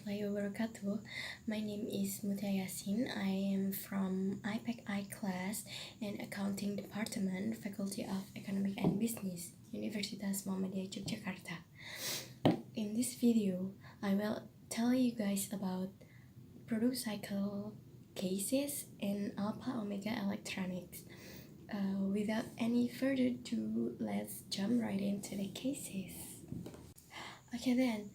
warahmatullahi wabarakatuh. My name is Mutia Yasin. I am from IPEC class in Accounting Department, Faculty of Economic and Business, Universitas Muhammadiyah Yogyakarta. In this video, I will tell you guys about product cycle cases in Alpha Omega Electronics. Without any further ado, let's jump right into the cases. Okay then,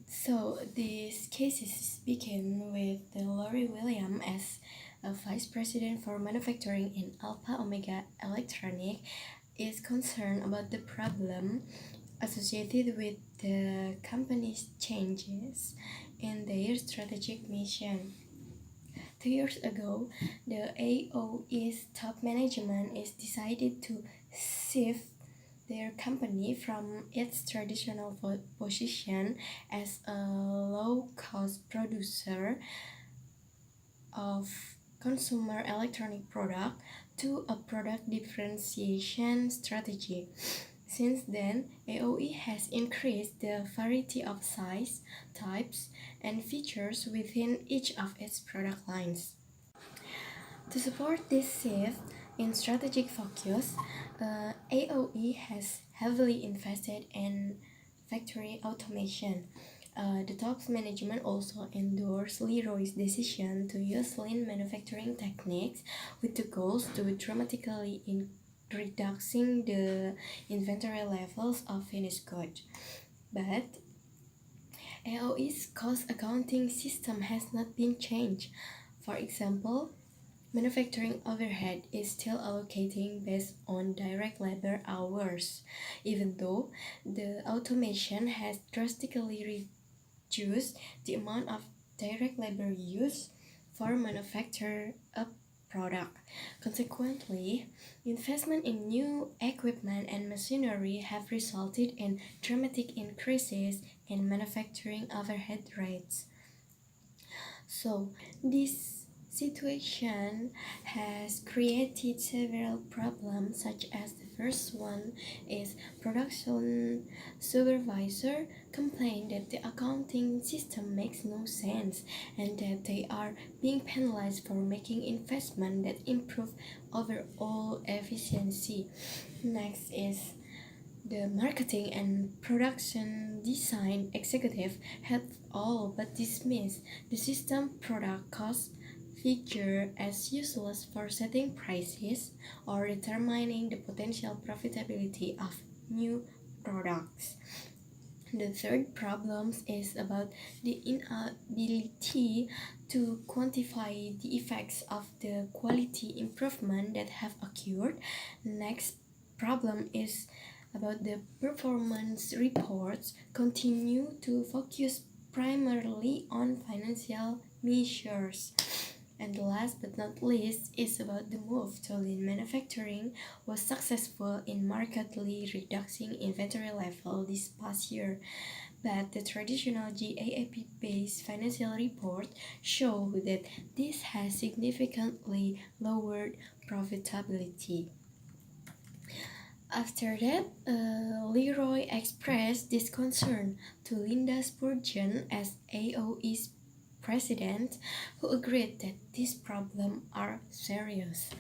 so these cases begin with Lori William as a vice president for manufacturing in Alpha Omega Electronic is concerned about the problem associated with the company's changes in their strategic mission. 2 years ago, the AOE's top management is decided to shift their company from its traditional position as a low-cost producer of consumer electronic product to a product differentiation strategy. Since then, AOE has increased the variety of size, types, and features within each of its product lines. To support this shift in strategic focus, AOE has heavily invested in factory automation. The top management also endorsed Leroy's decision to use lean manufacturing techniques with the goals to dramatically reducing the inventory levels of finished goods. But AOE's cost accounting system has not been changed. For example, manufacturing overhead is still allocating based on direct labor hours, even though the automation has drastically reduced the amount of direct labor used for manufacture a product. Consequently, investment in new equipment and machinery have resulted in dramatic increases in manufacturing overhead rates. So, this situation has created several problems, such as the first one is production supervisor complained that the accounting system makes no sense and that they are being penalized for making investment that improve overall efficiency. Next is the marketing and production design executive have all but dismissed the system product cost figure as useless for setting prices or determining the potential profitability of new products. The third problem is about the inability to quantify the effects of the quality improvement that have occurred. Next problem is about the performance reports continue to focus primarily on financial measures. And last but not least is about the move to lean manufacturing was successful in markedly reducing inventory level this past year. But the traditional GAAP-based financial report show that this has significantly lowered profitability. After that, Leroy expressed this concern to Linda Spurgeon as AOE's president, who agreed that these problems are serious.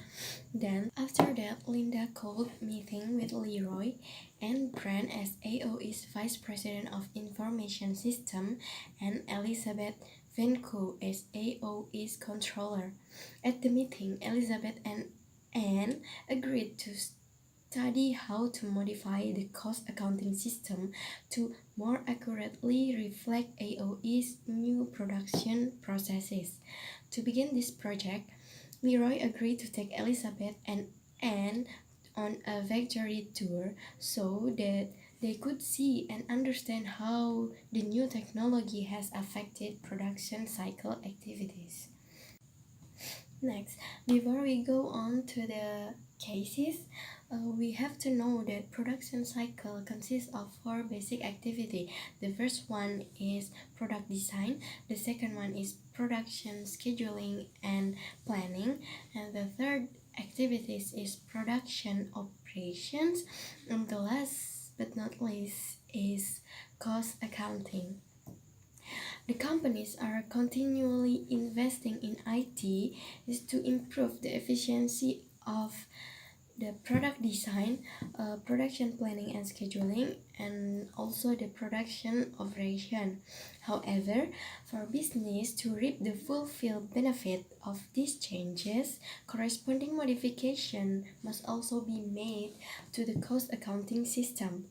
Then, after that, Linda called meeting with Leroy and Brand as AOE's vice president of information system and Elizabeth Venko as AOE's controller. At the meeting, Elizabeth and Anne agreed to study how to modify the cost accounting system to more accurately reflect AOE's new production processes. To begin this project, Leroy agreed to take Elizabeth and Anne on a factory tour so that they could see and understand how the new technology has affected production cycle activities. Next, before we go on to the cases, we have to know that production cycle consists of 4 basic activities. The first one is product design, the second one is production scheduling and planning, and the third activities is production operations, and the last but not least is cost accounting. The companies are continually investing in IT is to improve the efficiency of the product design, production planning and scheduling, and also the production operation. However, for business to reap the fulfilled benefit of these changes, corresponding modification must also be made to the cost accounting system.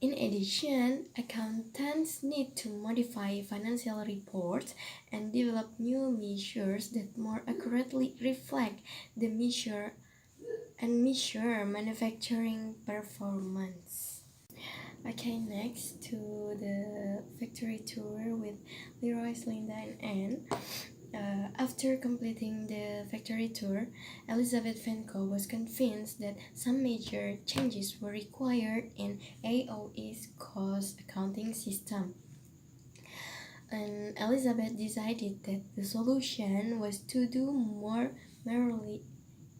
In addition, accountants need to modify financial reports and develop new measures that more accurately reflect the measure manufacturing performance. Okay, next to the factory tour with Leroy, Linda, and Anne. After completing the factory tour, Elizabeth Venko was convinced that some major changes were required in AOE's cost accounting system. And Elizabeth decided that the solution was to do more merely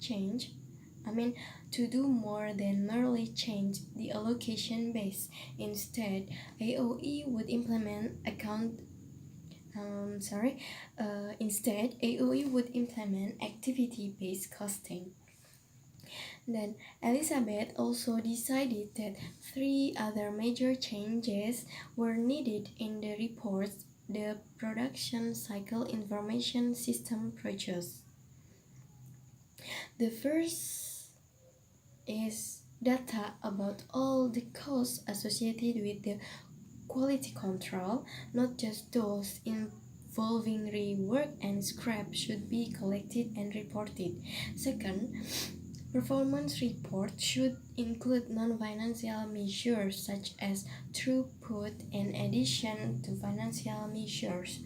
change to do more than merely change the allocation base. Instead, AOE would implement activity-based costing. Then Elizabeth also decided that three other major changes were needed in the reports the production cycle information system produces. The first is data about all the costs associated with the quality control, not just those involving rework and scrap should be collected and reported. Second, performance reports should include non-financial measures such as throughput in addition to financial measures.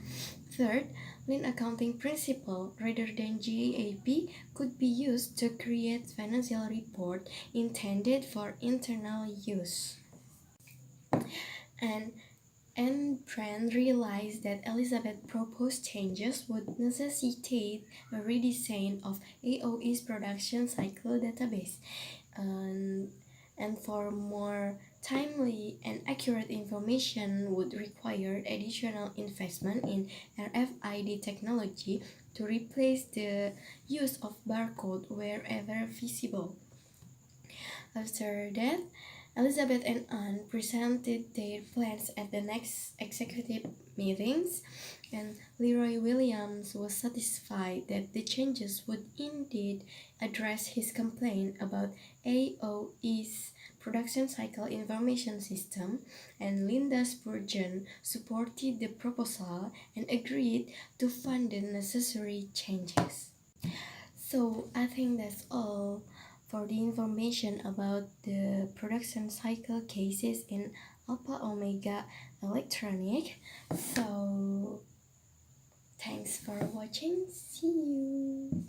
Third, lean accounting principle rather than GAAP could be used to create financial report intended for internal use. And Brand realized that Elizabeth's proposed changes would necessitate a redesign of AOE's production cycle database. And for more timely and accurate information would require additional investment in RFID technology to replace the use of barcode wherever feasible. After that, Elizabeth and Anne presented their plans at the next executive meetings, and Leroy Williams was satisfied that the changes would indeed address his complaint about AOE's production cycle information system, and Linda Spurgeon supported the proposal and agreed to fund the necessary changes. So I think that's all for the information about the production cycle cases in Alpha Omega Electronic. So thanks for watching. See you.